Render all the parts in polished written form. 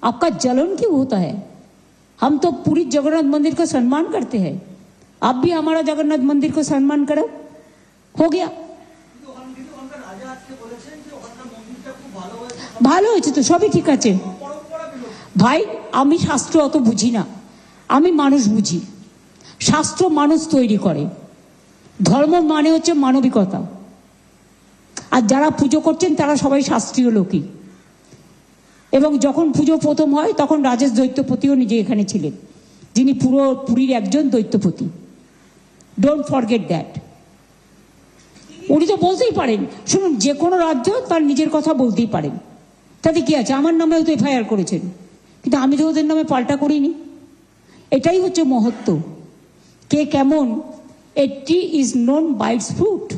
आपका जलन क्यों होता है? हम तो पूरी जगन्नाथ मंदिर को सम्मान करते हैं। आप भी हमारा जगन्नाथ मंदिर को सम्मान करो, हो गया। ভালো হয়েছে তো, সবই ঠিক আছে ভাই। আমি শাস্ত্র অত বুঝি না, আমি মানুষ বুঝি। শাস্ত্র মানুষ তৈরি করে, ধর্ম মানে হচ্ছে মানবিকতা। আর যারা পুজো করছেন তারা সবাই শাস্ত্রীয় লোকই। এবং যখন পুজো প্রথম হয় তখন রাজেশ দৈত্যপতিও নিজে এখানে ছিলেন, যিনি পুরো পুরীর একজন দৈত্যপতি। Don't forget that. উনি তো বলতেই পারেন, শুনুন, যে কোনো রাজ্য তার নিজের কথা বলতেই পারেন, তাতে কি আছে? আমার নামেও তো এফআইআর করেছেন, কিন্তু আমি তো ওদের নামে পাল্টা করিনি। এটাই হচ্ছে মহত্ব। কে কেমন, a tree is known by its fruit.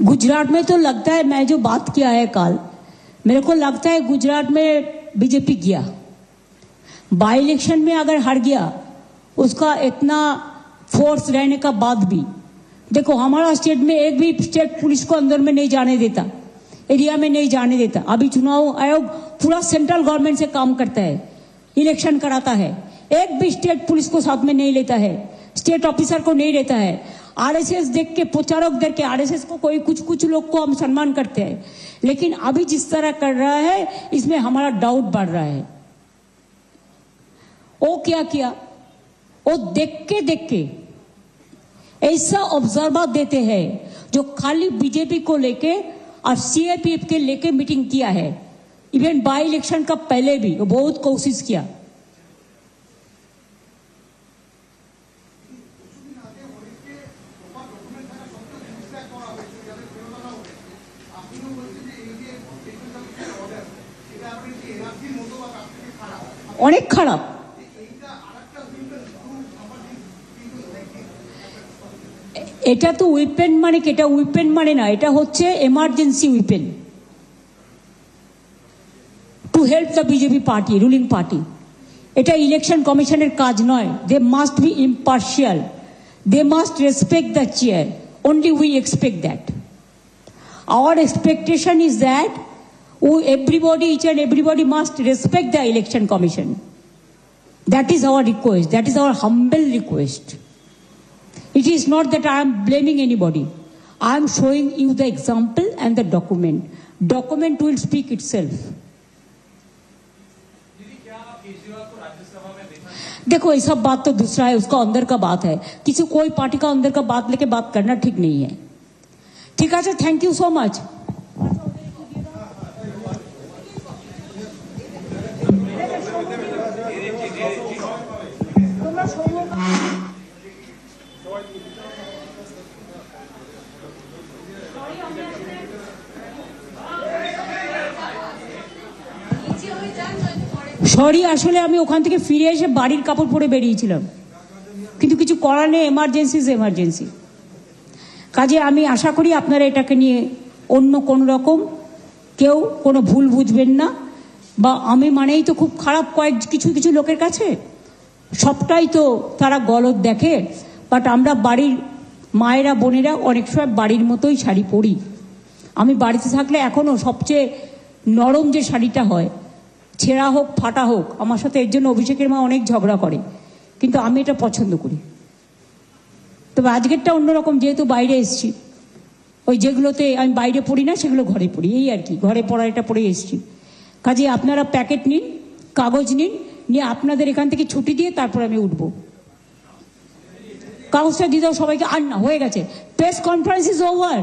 Gujarat में तो लगता है, मैं जो बात किया है कल, मेरे को लगता है गुजरात में बीजेपी गया, बाई इलेक्शन में अगर हार गया, उसका इतना फोर्स रहने का बाद भी, देखो हमारा स्टेट में एक भी स्टेट पुलिस को अंदर में नहीं जाने देता, एरिया में नहीं जाने देता। अभी चुनाव आयोग पूरा सेंट्रल गवर्नमेंट से काम करता है, इलेक्शन कराता है, एक भी स्टेट पुलिस को साथ में नहीं लेता है, स्टेट ऑफिसर को नहीं लेता है। आरएसएस देख के, प्रचारक देख के, आरएसएस को कोई कुछ लोग को हम सम्मान करते हैं, लेकिन अभी जिस तरह कर रहा है इसमें हमारा डाउट बढ़ रहा है। वो क्या किया, वो देख के ऐसा ऑब्जर्वर देते हैं जो खाली बीजेपी को लेके और सीएपीएफ के लेके मीटिंग किया है। इवन बाई इलेक्शन का पहले भी वो बहुत कोशिश किया। অনেক খারাপ। এটা তো উইপেন মানে কি? এটা উইপেন মানে না, এটা হচ্ছে emergency weapon to help the BJP party, ruling party. এটা ইলেকশন কমিশনের কাজ নয়। They must be impartial, they must respect the chair. only we expect that. Our expectation is that everybody, each and everybody must respect the election commission. That is our request, that is our humble request. It is not that I am blaming anybody, I am showing you the example and the document will speak itself. देखो ये सब बात तो दूसरा है, उसका अंदर का बात है। किसी कोई पार्टी का अंदर का बात लेके बात करना ठीक नहीं है। ठीक है, thank you so much. Sorry, আসলে আমি ওখান থেকে ফিরে এসে বাড়ির কাপড় পরে বেরিয়েছিলাম, কিন্তু কিছু করার নেই, এমার্জেন্সি। কাজে আমি আশা করি আপনারা এটাকে নিয়ে অন্য কোন রকম কেউ কোনো ভুল বুঝবেন না। বা আমি মানেই তো খুব খারাপ কিছু লোকের কাছে, সবটাই তো তারা গলদ দেখে। বাট আমরা বাড়ির মায়েরা বোনেরা অনেক সময় বাড়ির মতোই শাড়ি পরি। আমি বাড়িতে থাকলে এখনো সবচেয়ে নরম যে শাড়িটা হয়, ছেঁড়া হোক ফাটা হোক, আমার সাথে এর জন্য অভিষেকের মা অনেক ঝগড়া করে, কিন্তু আমি এটা পছন্দ করি। তবে আজকেরটা অন্যরকম, যেহেতু বাইরে এসছি, ওই যেগুলোতে আমি বাইরে পড়ি না সেগুলো ঘরে পড়ি, এই আর কি। ঘরে পড়া এটা পড়ে এসছি। কাজে আপনারা প্যাকেট নিন, কাগজ নিন, নিয়ে আপনাদের এখান থেকে ছুটি দিয়ে তারপর আমি উঠবো। কাগজটা দিয়ে দাও সবাইকে। আর না, হয়ে গেছে, প্রেস কনফারেন্স ইজ ওভার।